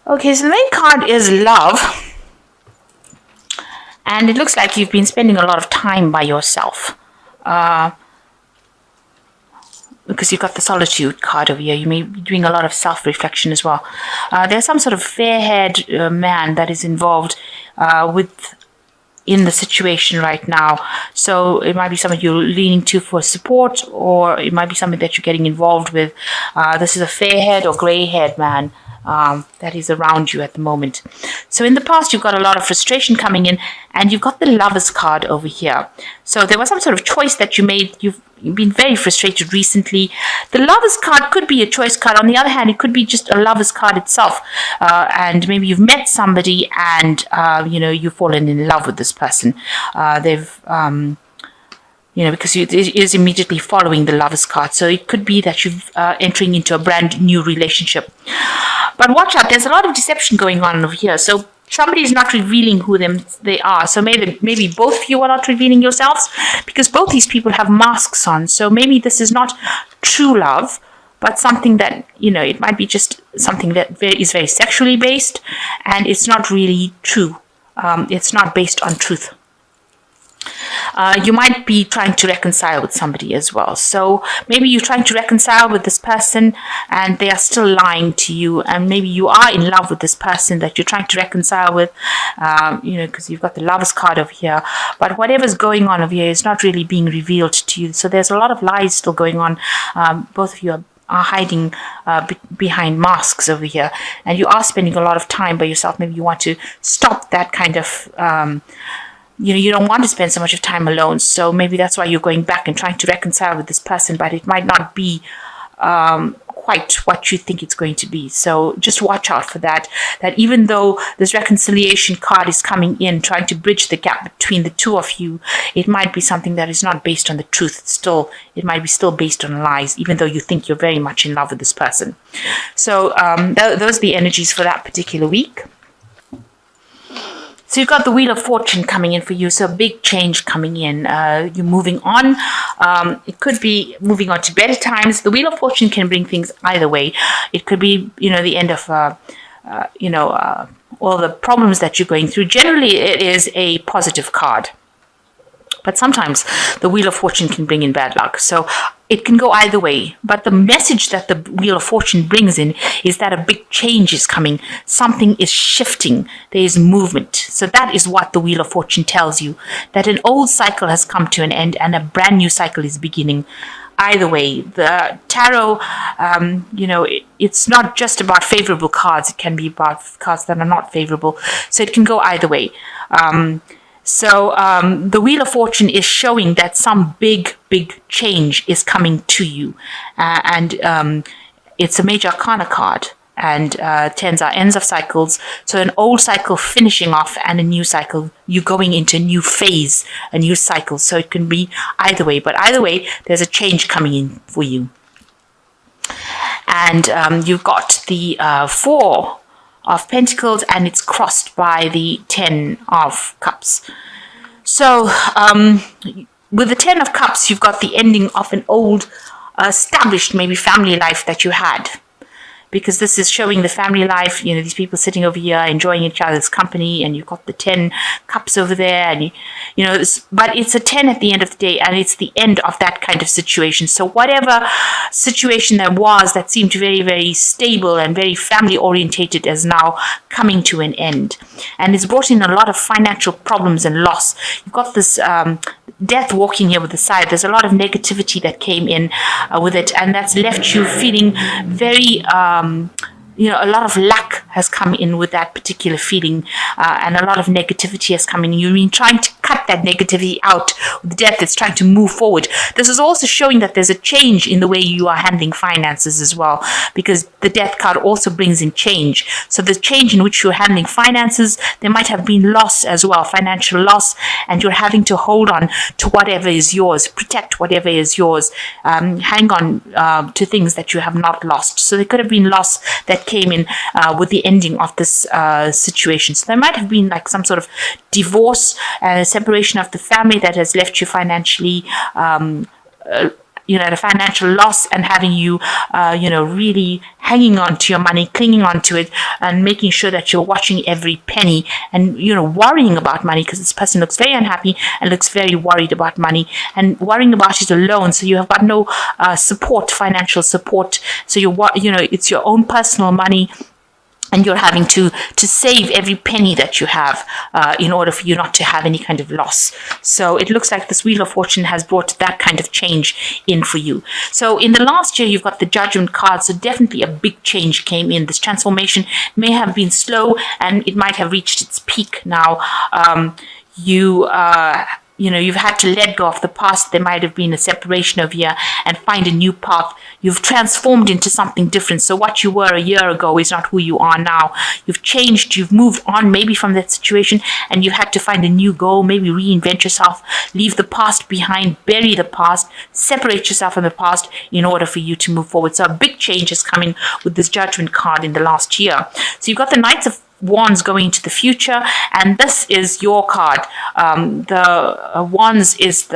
Okay, so the main card is love. And it looks like you've been spending a lot of time by yourself. Because you've got the solitude card over here. You may be doing a lot of self-reflection as well. There's some sort of fair-haired man that is involved with in the situation right now. So it might be something you're leaning to for support, or it might be something that you're getting involved with. This is a fair-haired or grey-haired man that is around you at the moment. So in the past, you've got a lot of frustration coming in, and you've got the Lovers card over here. So there was some sort of choice that you made. You've been very frustrated recently. The Lovers card could be a choice card. On the other hand, it could be just a Lovers card itself. And maybe you've met somebody and, you've fallen in love with this person. Because it is immediately following the Lovers card. So it could be that you're entering into a brand new relationship. But watch out, there's a lot of deception going on over here. So somebody is not revealing who they are. So maybe both of you are not revealing yourselves, because both these people have masks on. So maybe this is not true love, but something that, it might be just something that is very sexually based, and it's not really true. It's not based on truth. You might be trying to reconcile with somebody as well. So maybe you're trying to reconcile with this person and they are still lying to you. And maybe you are in love with this person that you're trying to reconcile with, because you've got the Lovers card over here. But whatever's going on over here is not really being revealed to you. So there's a lot of lies still going on. Both of you are hiding behind masks over here. And you are spending a lot of time by yourself. Maybe you want to stop that kind of... you don't want to spend so much of time alone. So maybe that's why you're going back and trying to reconcile with this person, but it might not be quite what you think it's going to be. So just watch out for that even though this reconciliation card is coming in, trying to bridge the gap between the two of you, it might be something that is not based on the truth. It might be still based on lies, even though you think you're very much in love with this person. So those are the energies for that particular week. So you've got the Wheel of Fortune coming in for you. So a big change coming in. You're moving on. It could be moving on to better times. The Wheel of Fortune can bring things either way. It could be, the end of, all the problems that you're going through. Generally, it is a positive card. But sometimes the Wheel of Fortune can bring in bad luck. So it can go either way. But the message that the Wheel of Fortune brings in is that a big change is coming. Something is shifting. There is movement. So that is what the Wheel of Fortune tells you. That an old cycle has come to an end and a brand new cycle is beginning. Either way, the tarot, it's not just about favorable cards. It can be about cards that are not favorable. So it can go either way. So the Wheel of Fortune is showing that some big change is coming to you. And it's a major arcana card. And tens are ends of cycles. So an old cycle finishing off and a new cycle. You're going into a new phase, a new cycle. So it can be either way. But either way, there's a change coming in for you. And you've got the 4 of Pentacles, and it's crossed by the 10 of Cups. So with the 10 of Cups, you've got the ending of an old established maybe family life that you had, because this is showing the family life, these people sitting over here enjoying each other's company, and you've got the 10 cups over there, and but it's a 10 at the end of the day, and it's the end of that kind of situation. So whatever situation there was that seemed very, very stable and very family orientated is now coming to an end, and it's brought in a lot of financial problems and loss. You've got this death walking here with the side. There's a lot of negativity that came in with it, and that's left you feeling very a lot of lack has come in with that particular feeling, and a lot of negativity has come in. You've been trying to cut that negativity out with death that's trying to move forward. This is also showing that there's a change in the way you are handling finances as well, because the death card also brings in change. So the change in which you're handling finances, there might have been loss as well, financial loss, and you're having to hold on to whatever is yours, protect whatever is yours, hang on to things that you have not lost. So there could have been loss that came in with the ending of this situation. So there might have been like some sort of divorce and a separation of the family that has left you financially at a financial loss, and having you, really hanging on to your money, clinging on to it, and making sure that you're watching every penny, and, worrying about money, because this person looks very unhappy and looks very worried about money, and worrying about it alone. So you have got no support, financial support. So it's your own personal money, and you're having to save every penny that you have in order for you not to have any kind of loss. So it looks like this Wheel of Fortune has brought that kind of change in for you. So in the last year, you've got the Judgment card. So definitely a big change came in. This transformation may have been slow, and it might have reached its peak now. You've had to let go of the past. There might have been a separation over here, and find a new path. You've transformed into something different. So what you were a year ago is not who you are now. You've changed. You've moved on maybe from that situation, and you had to find a new goal, maybe reinvent yourself, leave the past behind, bury the past, separate yourself from the past in order for you to move forward. So a big change is coming with this Judgment card in the last year. So you've got the Knights of Wands going into the future, and this is your card. The Wands is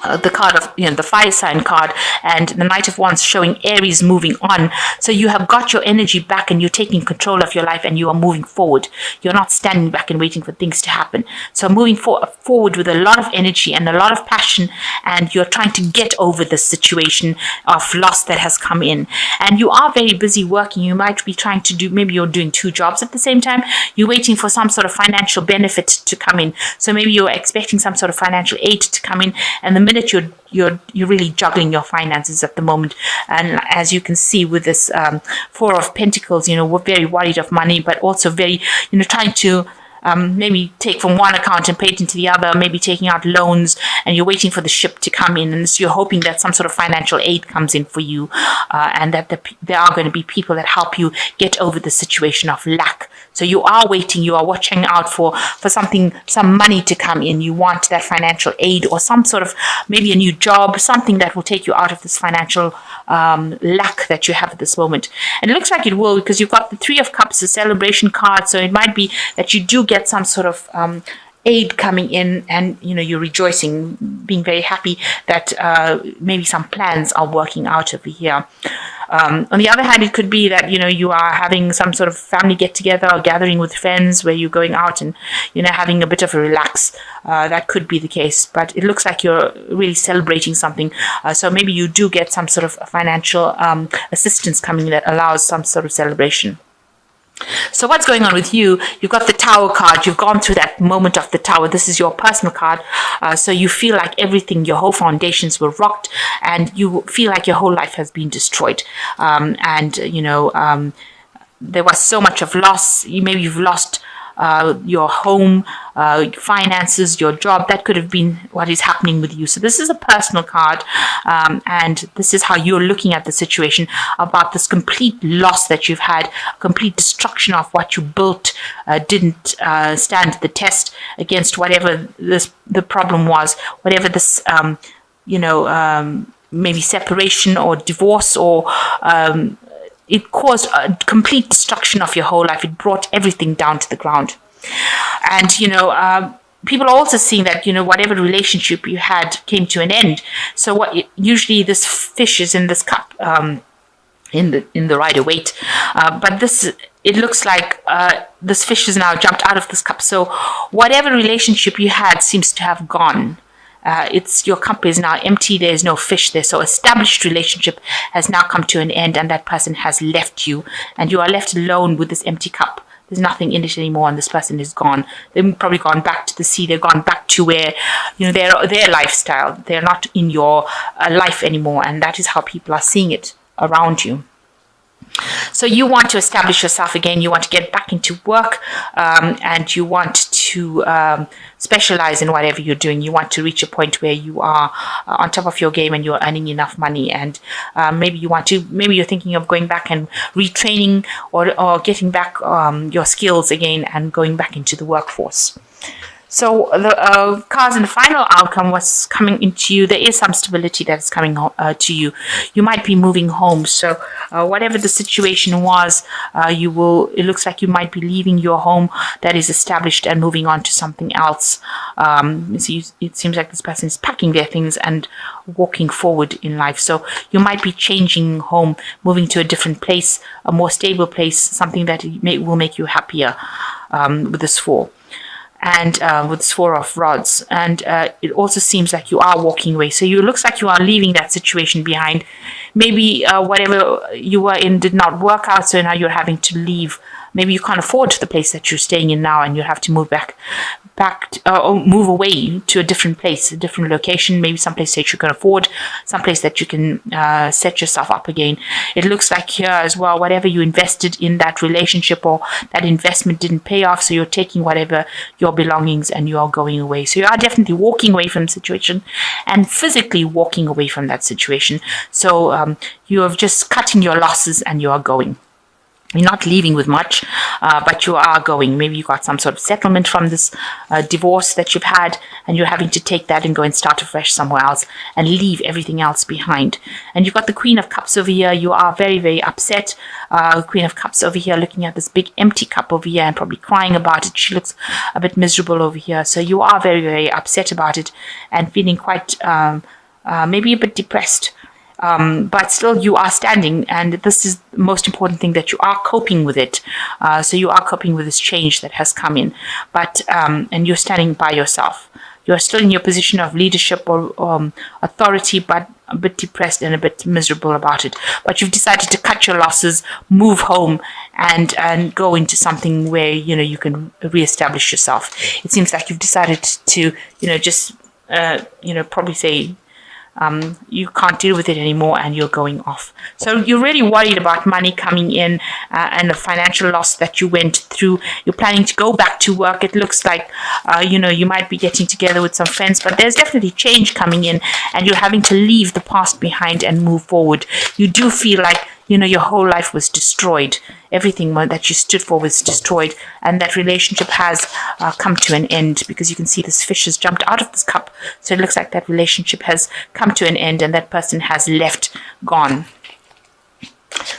the card of the fire sign card, and the Knight of Wands showing Aries moving on. So you have got your energy back, and you're taking control of your life, and you are moving forward. You're not standing back and waiting for things to happen. So moving forward with a lot of energy and a lot of passion, and you're trying to get over this situation of loss that has come in. And you are very busy working. You might be trying to do, maybe you're doing 2 jobs at the same time. You're waiting for some sort of financial benefit to come in. So maybe you're expecting some sort of financial aid to come in, and the minute you're really juggling your finances at the moment. And as you can see with this 4 of Pentacles, we're very worried of money, but also very, trying to maybe take from one account and pay it into the other, maybe taking out loans, and you're waiting for the ship to come in, and so you're hoping that some sort of financial aid comes in for you, and that there are going to be people that help you get over the situation of lack. So you are waiting, you are watching out for some money to come in. You want that financial aid, or some sort of, maybe a new job, something that will take you out of this financial lack that you have at this moment. And it looks like it will, because you've got the 3 of Cups, the celebration card. So it might be that you do get some sort of aid coming in, and you're rejoicing, being very happy that maybe some plans are working out over here. On the other hand, it could be that you are having some sort of family get together or gathering with friends, where you're going out and having a bit of a relax. That could be the case, but it looks like you're really celebrating something. So maybe you do get some sort of financial assistance coming that allows some sort of celebration. So what's going on with you? You've got the Tower card. You've gone through that moment of the Tower. This is your personal card. So you feel like everything, your whole foundations were rocked, and you feel like your whole life has been destroyed. There was so much of loss. Maybe you've lost your home, finances, your job. That could have been what is happening with you. So this is a personal card, and this is how you're looking at the situation, about this complete loss that you've had, complete destruction of what you built, didn't stand the test against whatever the problem was, whatever this, maybe separation or divorce, or it caused a complete destruction of your whole life. It brought everything down to the ground. And, people are also seeing that, whatever relationship you had came to an end. So usually this fish is in this cup, in the Rider-Waite. But it looks like this fish has now jumped out of this cup. So whatever relationship you had seems to have gone. Your cup is now empty. There's no fish there. So established relationship has now come to an end, and that person has left you, and you are left alone with this empty cup. There's nothing in it anymore, and this person is gone. They've probably gone back to the sea. They've gone back to where, their lifestyle. They're not in your life anymore, and that is how people are seeing it around you. So you want to establish yourself again. You want to get back into work, and you want to specialize in whatever you're doing. You want to reach a point where you are on top of your game, and you're earning enough money. And maybe you're thinking of going back and retraining, or getting back your skills again and going back into the workforce. So the cards in the final outcome was coming into you. There is some stability that's coming to you. You might be moving home. So whatever the situation was, you will. It looks like you might be leaving your home that is established and moving on to something else. So it seems like this person is packing their things and walking forward in life. So you might be changing home, moving to a different place, a more stable place, something that will make you happier with this four. And with this four of rods, and it also seems like you are walking away. So it looks like you are leaving that situation behind. Maybe whatever you were in did not work out, so now you're having to leave. Maybe you can't afford the place that you're staying in now, and you have to move or move away to a different place, a different location, maybe someplace that you can afford, someplace that you can set yourself up again. It looks like here as well, whatever you invested in that relationship or that investment didn't pay off, so you're taking whatever your belongings and you are going away. So you are definitely walking away from the situation and physically walking away from that situation. So you have just cutting your losses and you are going. You're not leaving with much, but you are going. Maybe you got some sort of settlement from this divorce that you've had, and you're having to take that and go and start afresh somewhere else and leave everything else behind. And you've got the Queen of Cups over here. You are very, very upset. Queen of Cups over here looking at this big empty cup over here and probably crying about it. She looks a bit miserable over here. So you are very, very upset about it and feeling quite maybe a bit depressed. But still you are standing, and this is the most important thing, that you are coping with it. So you are coping with this change that has come in, but and you're standing by yourself. You're still in your position of leadership or authority, but a bit depressed and a bit miserable about it. But you've decided to cut your losses, move home, and go into something where you can reestablish yourself. It seems like you've decided to just probably say you can't deal with it anymore and you're going off. So you're really worried about money coming in and the financial loss that you went through. You're planning to go back to work. It looks like you might be getting together with some friends, but there's definitely change coming in and you're having to leave the past behind and move forward. You do feel like your whole life was destroyed. Everything that you stood for was destroyed, and that relationship has come to an end, because you can see this fish has jumped out of this cup. So it looks like that relationship has come to an end and that person has left, gone.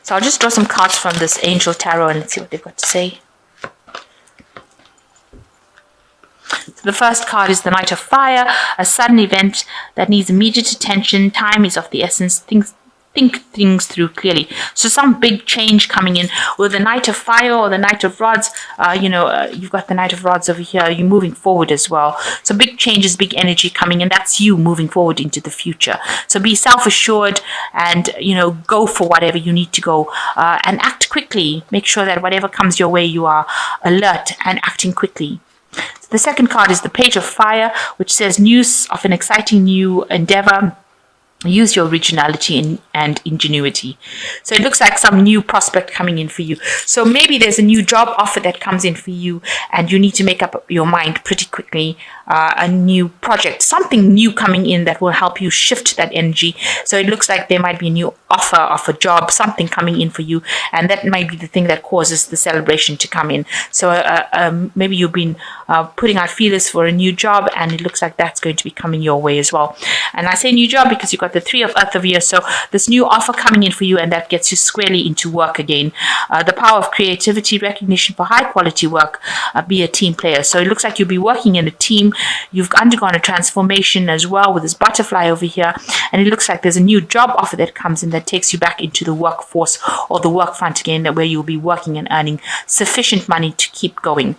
So I'll just draw some cards from this Angel Tarot and let's see what they've got to say. So the first card is the Knight of Fire, a sudden event that needs immediate attention. Time is of the essence. Think things through clearly. So some big change coming in with the Knight of Fire or the Knight of Rods. You've got the Knight of Rods over here. You're moving forward as well. So big changes, big energy coming in. That's you moving forward into the future. So be self-assured and, go for whatever you need to go and act quickly. Make sure that whatever comes your way, you are alert and acting quickly. The second card is the Page of Fire, which says news of an exciting new endeavor. Use your originality and ingenuity. So it looks like some new prospect coming in for you. So maybe there's a new job offer that comes in for you and you need to make up your mind pretty quickly. A new project, something new coming in that will help you shift that energy. So it looks like there might be a new offer of a job, something coming in for you, and that might be the thing that causes the celebration to come in. So maybe you've been putting out feelers for a new job, and it looks like that's going to be coming your way as well. And I say new job because you've got the Three of Earth over here. So this new offer coming in for you, and that gets you squarely into work again. The power of creativity, recognition for high quality work, be a team player. So it looks like you'll be working in a team. You've undergone a transformation as well with this butterfly over here, and it looks like there's a new job offer that comes in that takes you back into the workforce or the work front again, where you'll be working and earning sufficient money to keep going.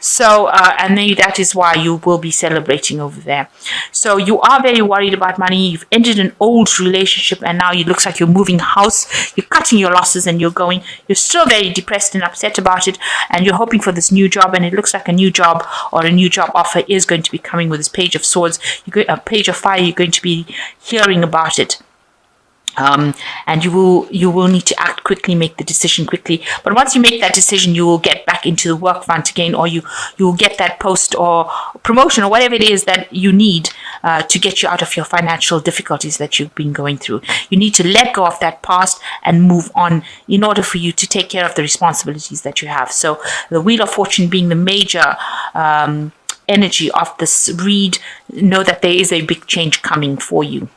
So and maybe that is why you will be celebrating over there. So you are very worried about money. You've ended an old relationship and now it looks like you're moving house. You're cutting your losses and you're going. You're still very depressed and upset about it, and you're hoping for this new job, and it looks like a new job or a new job offer is going to be coming with this Page of Swords. A Page of Fire, you're going to be hearing about it. And you will need to act quickly, make the decision quickly. But once you make that decision, you will get back into the work front again, or you will get that post or promotion or whatever it is that you need to get you out of your financial difficulties that you've been going through. You need to let go of that past and move on in order for you to take care of the responsibilities that you have. So the Wheel of Fortune being the major energy of this read, know that there is a big change coming for you.